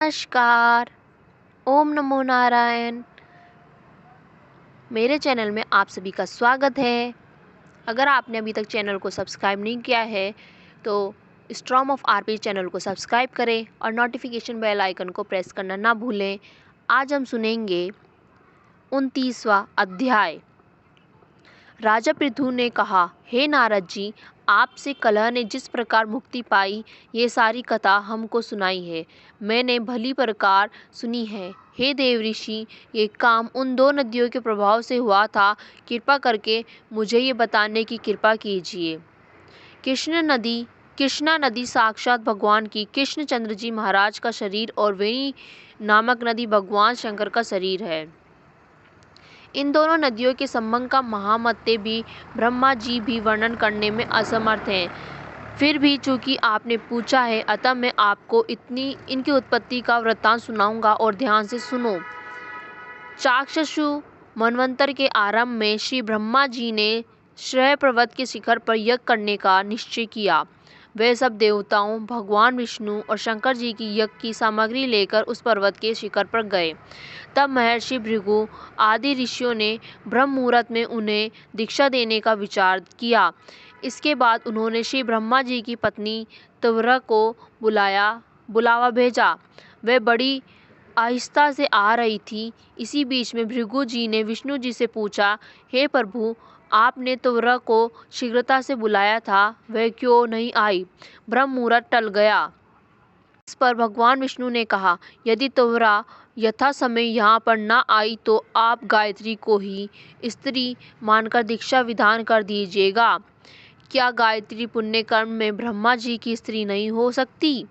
नमस्कार। ओम नमो नारायण। मेरे चैनल में आप सभी का स्वागत है। अगर आपने अभी तक चैनल को सब्सक्राइब नहीं किया है तो स्ट्रॉम ऑफ आरपी चैनल को सब्सक्राइब करें और नोटिफिकेशन बेल आइकन को प्रेस करना ना भूलें। आज हम सुनेंगे 29वां अध्याय। राजा पृथु ने कहा, हे नारद जी, आपसे कलह ने जिस प्रकार मुक्ति पाई ये सारी कथा हमको सुनाई है, मैंने भली प्रकार सुनी है। हे देव ऋषि, ये काम उन दो नदियों के प्रभाव से हुआ था। कृपा करके मुझे ये बताने की कृपा कीजिए। कृष्णा नदी साक्षात भगवान की कृष्णचंद्र जी महाराज का शरीर और वेणी नामक नदी भगवान शंकर का शरीर है। इन दोनों नदियों के संबंध का महामत्ते भी ब्रह्मा जी भी वर्णन करने में असमर्थ हैं। फिर भी चूंकि आपने पूछा है, अतः मैं आपको इनकी उत्पत्ति का वृत्तांत सुनाऊंगा और ध्यान से सुनो। चाक्षुषु मनवंतर के आरंभ में श्री ब्रह्मा जी ने श्रेय पर्वत के शिखर पर यज्ञ करने का निश्चय किया। वे सब देवताओं, भगवान विष्णु और शंकर जी की यज्ञ की सामग्री लेकर उस पर्वत के शिखर पर गए। तब महर्षि भृगु आदि ऋषियों ने ब्रह्म मुहूर्त में उन्हें दीक्षा देने का विचार किया। इसके बाद उन्होंने श्री ब्रह्मा जी की पत्नी त्वरा को बुलावा भेजा। वह बड़ी आहिस्ता से आ रही थी। इसी बीच में भृगु जी ने विष्णु जी से पूछा, हे प्रभु, आपने त्वरा को शीघ्रता से बुलाया था, वह क्यों नहीं आई? ब्रह्म मुहूर्त टल गया। इस पर भगवान विष्णु ने कहा, यदि त्वरा यथा समय यहाँ पर न आई तो आप गायत्री को ही स्त्री मानकर दीक्षा विधान कर दीजिएगा। क्या गायत्री पुण्य कर्म में ब्रह्मा जी की स्त्री नहीं हो सकती?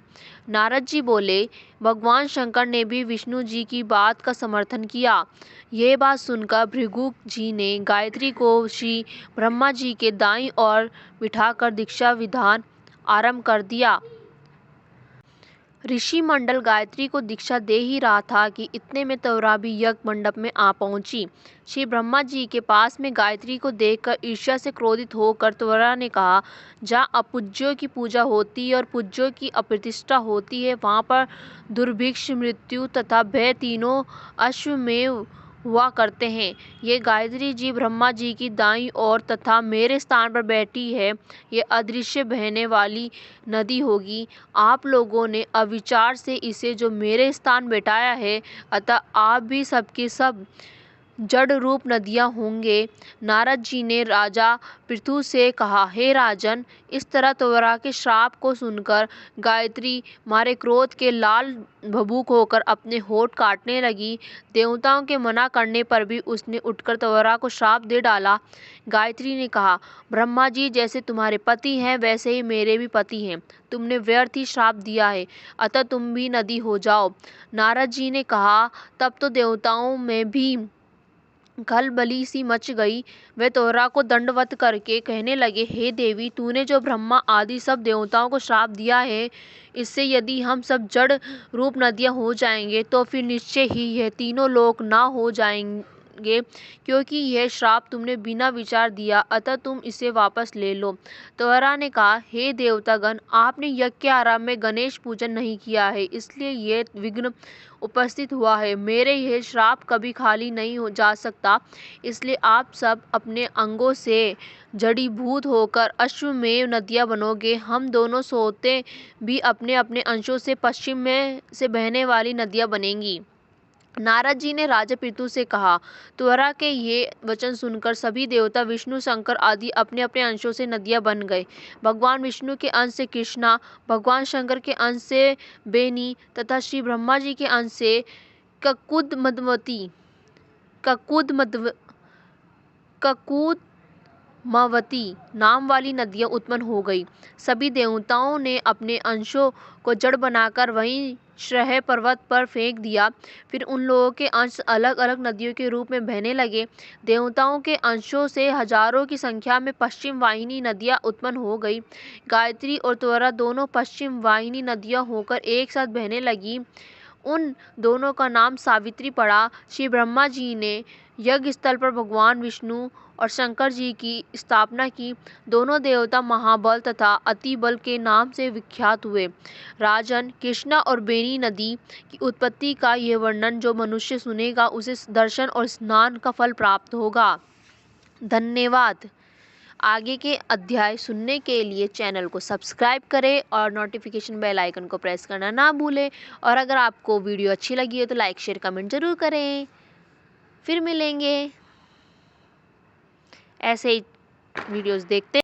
नारद जी बोले, भगवान शंकर ने भी विष्णु जी की बात का समर्थन किया। यह बात सुनकर भृगु जी ने गायत्री को श्री ब्रह्मा जी के दाईं ओर बिठाकर दीक्षा विधान आरंभ कर दिया। ऋषि मंडल गायत्री को दीक्षा दे ही रहा था कि इतने में त्वरा भी यज्ञ मंडप में आ पहुंची। श्री ब्रह्मा जी के पास में गायत्री को देखकर ईर्ष्या से क्रोधित होकर त्वरा ने कहा, जहाँ अपूज्यों की पूजा होती है और पूज्यों की अप्रतिष्ठा होती है, वहाँ पर दुर्भिक्ष, मृत्यु तथा भय तीनों अश्वमेव हुआ करते हैं। ये गायत्री जी ब्रह्मा जी की दाईं ओर तथा मेरे स्थान पर बैठी है। ये अदृश्य बहने वाली नदी होगी। आप लोगों ने अविचार से इसे जो मेरे स्थान बैठाया है, अतः आप भी सबके सब जड़ रूप नदियां होंगे। नारद जी ने राजा पृथु से कहा, हे राजन, इस तरह त्वरा के श्राप को सुनकर गायत्री मारे क्रोध के लाल भभूक होकर अपने होठ काटने लगी। देवताओं के मना करने पर भी उसने उठकर त्वरा को श्राप दे डाला। गायत्री ने कहा, ब्रह्मा जी जैसे तुम्हारे पति हैं वैसे ही मेरे भी पति हैं। तुमने व्यर्थ ही श्राप दिया है, अतः तुम भी नदी हो जाओ। नारद जी ने कहा, तब तो देवताओं में भी खलबली सी मच गई। वे त्वरा को दंडवत करके कहने लगे, हे देवी, तूने जो ब्रह्मा आदि सब देवताओं को श्राप दिया है, इससे यदि हम सब जड़ रूप नदियां हो जाएंगे तो फिर निश्चय ही यह तीनों लोक ना हो जाएंगे, क्योंकि यह श्राप तुमने बिना विचार दिया, अतः तुम इसे वापस ले लो। त्वरा ने कहा, हे देवतागण, आपने यज्ञ के आरंभ में गणेश पूजन नहीं किया है, इसलिए यह विघ्न उपस्थित हुआ है। मेरे यह श्राप कभी खाली नहीं हो जा सकता, इसलिए आप सब अपने अंगों से जड़ीभूत होकर अश्वमेव नदियां बनोगे। हम दोनों सोते भी अपने अपने अंशों से पश्चिम में से बहने वाली नदियां बनेंगी। नारद जी ने राजा पृथु से कहा, त्वरा के ये वचन सुनकर सभी देवता विष्णु, शंकर आदि अपने अपने अंशों से नदियां बन गए। भगवान विष्णु के अंश से कृष्णा, भगवान शंकर के अंश से बेनी तथा श्री ब्रह्मा जी के अंश से ककुदमवती नाम वाली नदियां उत्पन्न हो गई। सभी देवताओं ने अपने अंशों को जड़ बनाकर वहीं श्रेय पर्वत पर फेंक दिया। फिर उन लोगों के अंश अलग अलग नदियों के रूप में बहने लगे। देवताओं के अंशों से हजारों की संख्या में पश्चिम वाहिनी नदियां उत्पन्न हो गई। गायत्री और त्वरा दोनों पश्चिम वाहिनी नदियां होकर एक साथ बहने लगी। उन दोनों का नाम सावित्री पड़ा। श्री ब्रह्मा जी ने यज्ञ स्थल पर भगवान विष्णु और शंकर जी की स्थापना की। दोनों देवता महाबल तथा अतिबल के नाम से विख्यात हुए। राजन, कृष्णा और बेनी नदी की उत्पत्ति का यह वर्णन जो मनुष्य सुनेगा उसे दर्शन और स्नान का फल प्राप्त होगा। धन्यवाद। आगे के अध्याय सुनने के लिए चैनल को सब्सक्राइब करें और नोटिफिकेशन बेल आइकन को प्रेस करना ना भूलें। और अगर आपको वीडियो अच्छी लगी हो तो लाइक शेयर कमेंट ज़रूर करें। फिर मिलेंगे ऐसे ही वीडियोस देखते